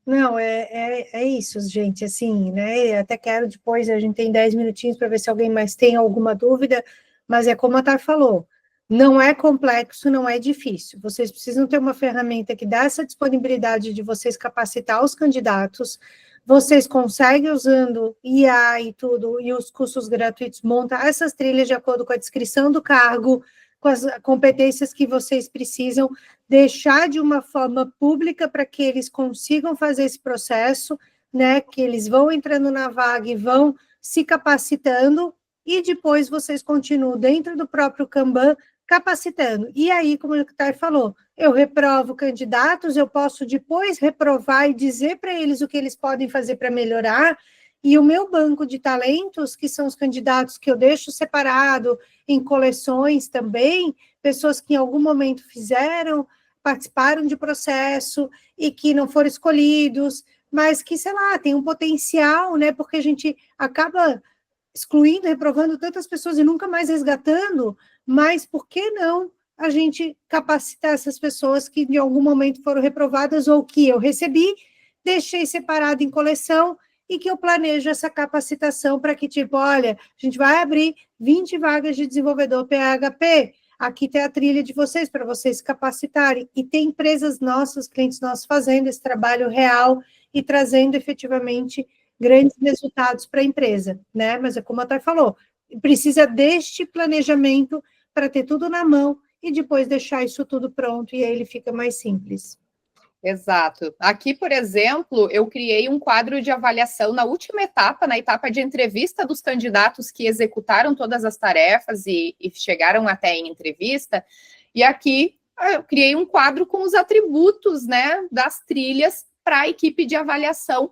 Não, é isso, gente, assim, né, até quero depois, a gente tem 10 minutinhos para ver se alguém mais tem alguma dúvida, mas é como a Thay falou, não é complexo, não é difícil, vocês precisam ter uma ferramenta que dá essa disponibilidade de vocês capacitar os candidatos, vocês conseguem, usando IA e tudo, e os cursos gratuitos, montar essas trilhas de acordo com a descrição do cargo, com as competências que vocês precisam, deixar de uma forma pública para que eles consigam fazer esse processo, né, que eles vão entrando na vaga e vão se capacitando, e depois vocês continuam dentro do próprio Kanban capacitando. E aí, como o Thay falou, eu reprovo candidatos, eu posso depois reprovar e dizer para eles o que eles podem fazer para melhorar, e o meu banco de talentos, que são os candidatos que eu deixo separado em coleções também, pessoas que em algum momento fizeram, participaram de processo e que não foram escolhidos, mas que, sei lá, tem um potencial, né? Porque a gente acaba excluindo, reprovando tantas pessoas e nunca mais resgatando, mas por que não a gente capacitar essas pessoas que em algum momento foram reprovadas ou que eu recebi, deixei separado em coleção e que eu planejo essa capacitação para que, tipo, olha, a gente vai abrir 20 vagas de desenvolvedor PHP, aqui tem a trilha de vocês, para vocês se capacitarem, e tem empresas nossas, clientes nossos, fazendo esse trabalho real e trazendo efetivamente grandes resultados para a empresa, né? Mas é como a Thay falou, precisa deste planejamento para ter tudo na mão e depois deixar isso tudo pronto, e aí ele fica mais simples. Exato. Aqui, por exemplo, eu criei um quadro de avaliação na última etapa, na etapa de entrevista dos candidatos que executaram todas as tarefas e chegaram até em entrevista. E aqui eu criei um quadro com os atributos, né, das trilhas para a equipe de avaliação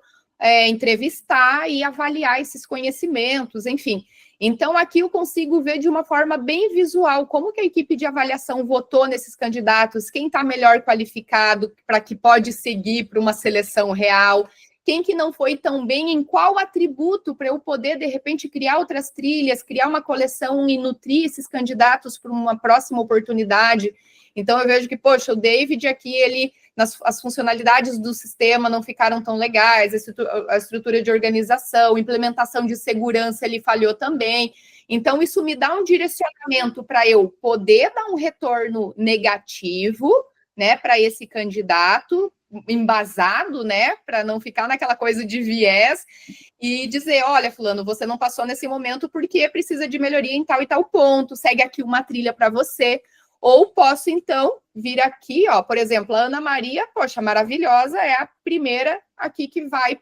entrevistar e avaliar esses conhecimentos, enfim. Então, aqui eu consigo ver de uma forma bem visual como que a equipe de avaliação votou nesses candidatos, quem está melhor qualificado para que pode seguir para uma seleção real, quem que não foi tão bem, em qual atributo, para eu poder, de repente, criar outras trilhas, criar uma coleção e nutrir esses candidatos para uma próxima oportunidade. Então, eu vejo que, poxa, o David aqui, as funcionalidades do sistema não ficaram tão legais, a estrutura de organização, implementação de segurança, ele falhou também. Então, isso me dá um direcionamento para eu poder dar um retorno negativo, né, para esse candidato, embasado, né, para não ficar naquela coisa de viés, e dizer, olha, fulano, você não passou nesse momento porque precisa de melhoria em tal e tal ponto, segue aqui uma trilha para você. Ou posso, então, vir aqui, ó, por exemplo, a Ana Maria, poxa, maravilhosa, é a primeira aqui que vai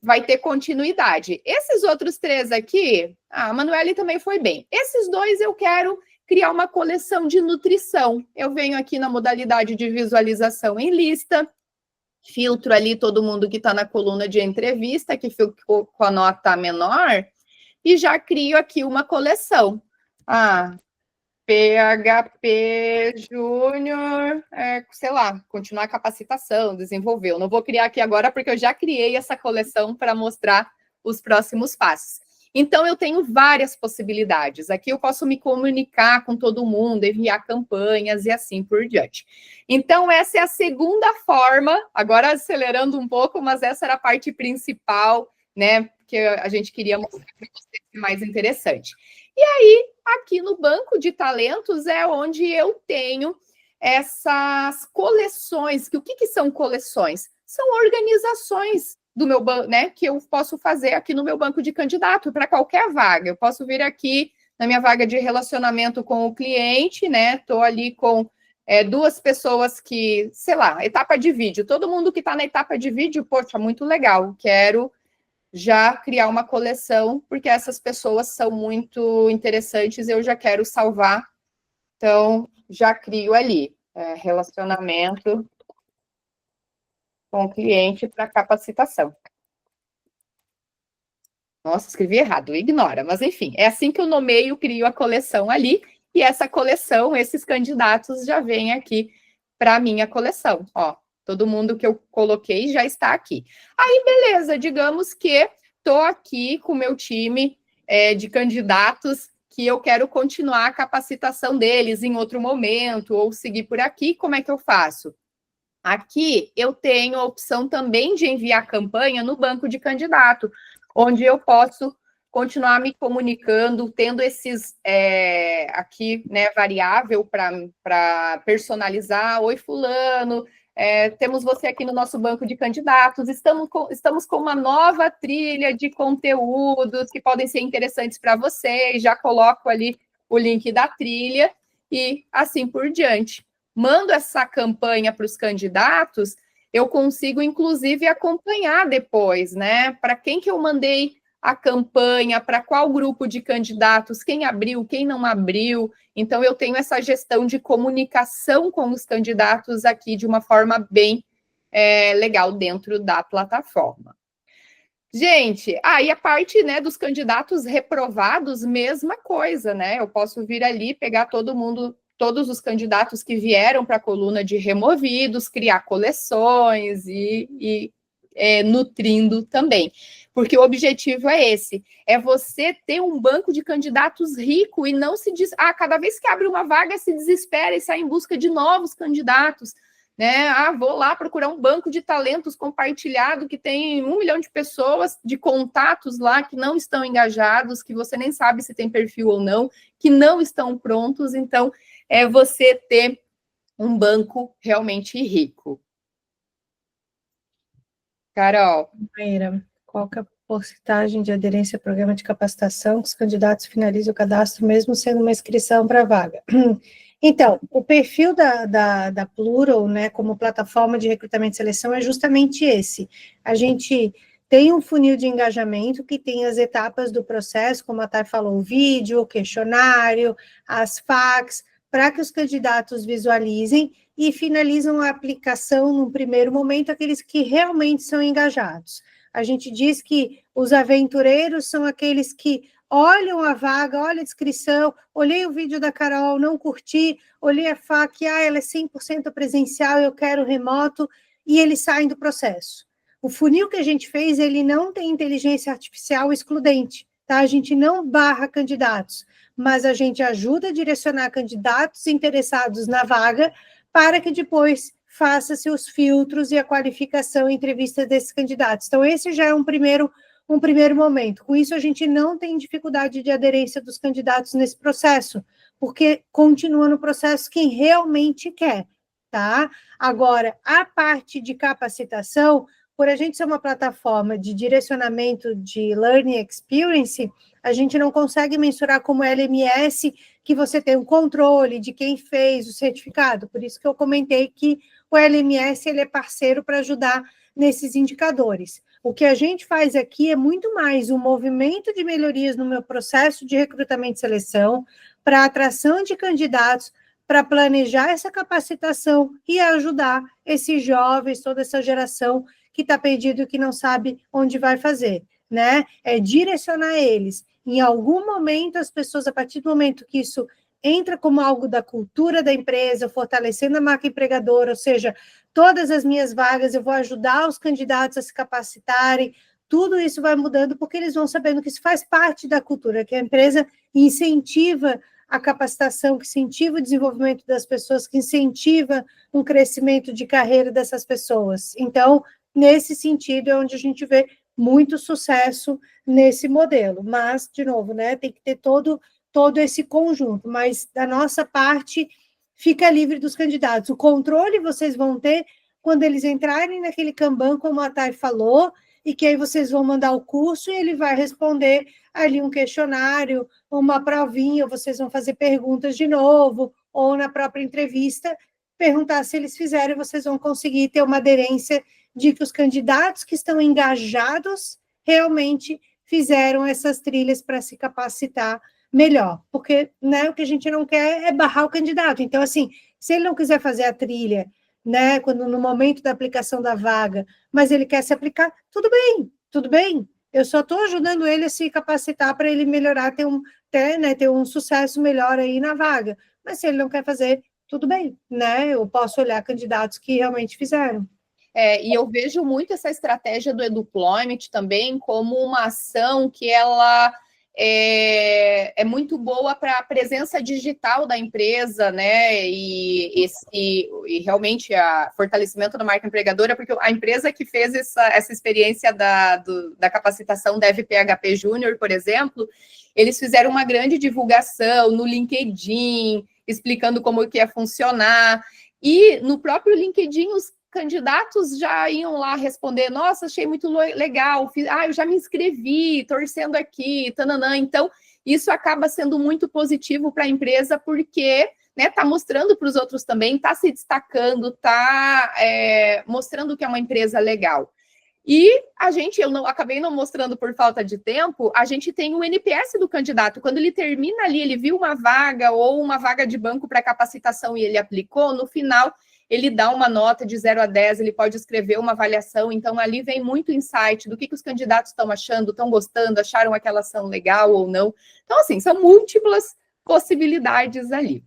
vai ter continuidade. Esses outros 3 aqui, a Manuele também foi bem. Esses 2 eu quero criar uma coleção de nutrição. Eu venho aqui na modalidade de visualização em lista, filtro ali todo mundo que está na coluna de entrevista, que ficou com a nota menor, e já crio aqui uma coleção. PHP Júnior, sei lá, continuar a capacitação, desenvolver. Eu não vou criar aqui agora, porque eu já criei essa coleção para mostrar os próximos passos. Então, eu tenho várias possibilidades. Aqui eu posso me comunicar com todo mundo, enviar campanhas e assim por diante. Então, essa é a segunda forma, agora acelerando um pouco, mas essa era a parte principal, né, que a gente queria mostrar para vocês mais interessante. E aí, aqui no banco de talentos é onde eu tenho essas coleções. O que são coleções? São organizações do meu banco, né? Que eu posso fazer aqui no meu banco de candidato para qualquer vaga. Eu posso vir aqui na minha vaga de relacionamento com o cliente, né? Estou ali com 2 pessoas que, sei lá, etapa de vídeo. Todo mundo que está na etapa de vídeo, poxa, muito legal. Quero já criar uma coleção, porque essas pessoas são muito interessantes, eu já quero salvar, então já crio ali, relacionamento com o cliente para capacitação. Nossa, escrevi errado, ignora, mas enfim, é assim que eu nomeio, crio a coleção ali, e essa coleção, esses candidatos já vêm aqui para a minha coleção, ó. Todo mundo que eu coloquei já está aqui. Aí, beleza, digamos que estou aqui com o meu time de candidatos que eu quero continuar a capacitação deles em outro momento, ou seguir por aqui, como é que eu faço? Aqui eu tenho a opção também de enviar campanha no banco de candidato, onde eu posso continuar me comunicando, tendo esses aqui, né, variável para personalizar. Oi, fulano, temos você aqui no nosso banco de candidatos, estamos com uma nova trilha de conteúdos que podem ser interessantes para vocês, já coloco ali o link da trilha e assim por diante. Mando essa campanha para os candidatos, eu consigo, inclusive, acompanhar depois, né? Para quem que eu mandei a campanha, para qual grupo de candidatos, quem abriu, quem não abriu. Então, eu tenho essa gestão de comunicação com os candidatos aqui de uma forma bem legal dentro da plataforma. Gente, aí a parte, né, dos candidatos reprovados, mesma coisa, né? Eu posso vir ali, pegar todo mundo, todos os candidatos que vieram para a coluna de removidos, criar coleções e nutrindo também. Porque o objetivo é esse, é você ter um banco de candidatos rico e não se diz, cada vez que abre uma vaga se desespera e sai em busca de novos candidatos, né? Vou lá procurar um banco de talentos compartilhado que tem 1 milhão de pessoas, de contatos lá que não estão engajados, que você nem sabe se tem perfil ou não, que não estão prontos. Então, é você ter um banco realmente rico. Carol. Maíra, qual que é a porcentagem de aderência ao programa de capacitação que os candidatos finalizam o cadastro, mesmo sendo uma inscrição para a vaga? Então, o perfil da Plural, né, como plataforma de recrutamento e seleção, é justamente esse. A gente tem um funil de engajamento que tem as etapas do processo, como a Thay falou, o vídeo, o questionário, as facs, para que os candidatos visualizem e finalizam a aplicação no primeiro momento aqueles que realmente são engajados. A gente diz que os aventureiros são aqueles que olham a vaga, olham a descrição, olhei o vídeo da Carol, não curti, olhei a FAQ, ela é 100% presencial, eu quero remoto, e eles saem do processo. O funil que a gente fez, ele não tem inteligência artificial excludente, tá? A gente não barra candidatos, mas a gente ajuda a direcionar candidatos interessados na vaga para que depois faça-se os filtros e a qualificação e entrevista desses candidatos. Então, esse já é um primeiro momento. Com isso, a gente não tem dificuldade de aderência dos candidatos nesse processo, porque continua no processo quem realmente quer, tá? Agora, a parte de capacitação, por a gente ser uma plataforma de direcionamento de learning experience, a gente não consegue mensurar como LMS que você tem um controle de quem fez o certificado. Por isso que eu comentei que o LMS ele é parceiro para ajudar nesses indicadores. O que a gente faz aqui é muito mais um movimento de melhorias no meu processo de recrutamento e seleção, para atração de candidatos, para planejar essa capacitação e ajudar esses jovens, toda essa geração que está perdido e que não sabe onde vai fazer, né? É direcionar eles. Em algum momento, as pessoas, a partir do momento que isso entra como algo da cultura da empresa, fortalecendo a marca empregadora, ou seja, todas as minhas vagas, eu vou ajudar os candidatos a se capacitarem, tudo isso vai mudando, porque eles vão sabendo que isso faz parte da cultura, que a empresa incentiva a capacitação, que incentiva o desenvolvimento das pessoas, que incentiva um crescimento de carreira dessas pessoas. Então, nesse sentido, é onde a gente vê muito sucesso nesse modelo. Mas, de novo, né, tem que ter todo esse conjunto, mas da nossa parte fica livre dos candidatos. O controle vocês vão ter quando eles entrarem naquele Kanban, como a Thay falou, e que aí vocês vão mandar o curso e ele vai responder ali um questionário, uma provinha, ou vocês vão fazer perguntas de novo, ou na própria entrevista, perguntar se eles fizeram, e vocês vão conseguir ter uma aderência de que os candidatos que estão engajados realmente fizeram essas trilhas para se capacitar melhor, porque, né, o que a gente não quer é barrar o candidato. Então, assim, se ele não quiser fazer a trilha, né, quando no momento da aplicação da vaga, mas ele quer se aplicar, tudo bem. Eu só estou ajudando ele a se capacitar para ele melhorar, ter um sucesso melhor aí na vaga. Mas se ele não quer fazer, tudo bem, né? Eu posso olhar candidatos que realmente fizeram. E eu vejo muito essa estratégia do Eduployment também como uma ação que ela é muito boa para a presença digital da empresa, né? E realmente o fortalecimento da marca empregadora, porque a empresa que fez essa experiência da capacitação da FPHP Júnior, por exemplo, eles fizeram uma grande divulgação no LinkedIn, explicando como que ia funcionar. E no próprio LinkedIn, os candidatos já iam lá responder, nossa, achei muito legal, eu já me inscrevi, torcendo aqui, tananã. Então, isso acaba sendo muito positivo para a empresa, porque está mostrando para os outros também, está se destacando, está mostrando que é uma empresa legal. E acabei não mostrando por falta de tempo, a gente tem o NPS do candidato. Quando ele termina ali, ele viu uma vaga ou uma vaga de banco para capacitação e ele aplicou, no final ele dá uma nota de 0 a 10, ele pode escrever uma avaliação, então ali vem muito insight do que os candidatos estão achando, estão gostando, acharam aquela ação legal ou não. Então, assim, são múltiplas possibilidades ali.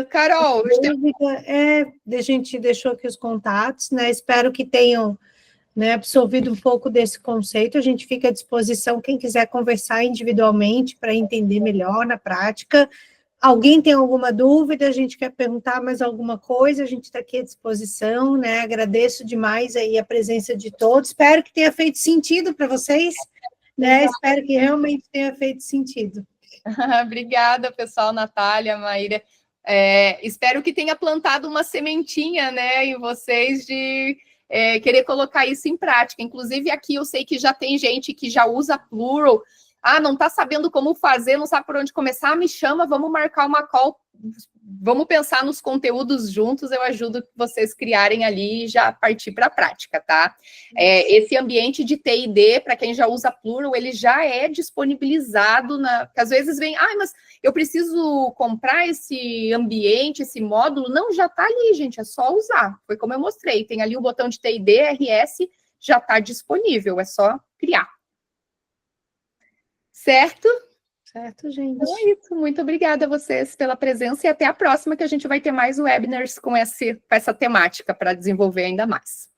Carol, a gente deixou aqui os contatos, né? Espero que tenham, né, absorvido um pouco desse conceito. A gente fica à disposição, quem quiser conversar individualmente para entender melhor na prática. Alguém tem alguma dúvida, a gente quer perguntar mais alguma coisa, a gente está aqui à disposição, né? Agradeço demais aí a presença de todos. Espero que tenha feito sentido para vocês, né? Espero que realmente tenha feito sentido. Obrigada, pessoal, Natália, Maíra. Espero que tenha plantado uma sementinha, né, em vocês de querer colocar isso em prática. Inclusive, aqui eu sei que já tem gente que já usa Plural. Não está sabendo como fazer, não sabe por onde começar, me chama, vamos marcar uma call, vamos pensar nos conteúdos juntos, eu ajudo vocês criarem ali e já partir para a prática, tá? Esse ambiente de T&D, para quem já usa Plural, ele já é disponibilizado, porque às vezes vem, mas eu preciso comprar esse ambiente, esse módulo. Não, já está ali, gente, é só usar. Foi como eu mostrei, tem ali o botão de T&D, RS, já está disponível, é só criar. Certo? Certo, gente. Então é isso. Muito obrigada a vocês pela presença e até a próxima, que a gente vai ter mais webinars com essa temática para desenvolver ainda mais.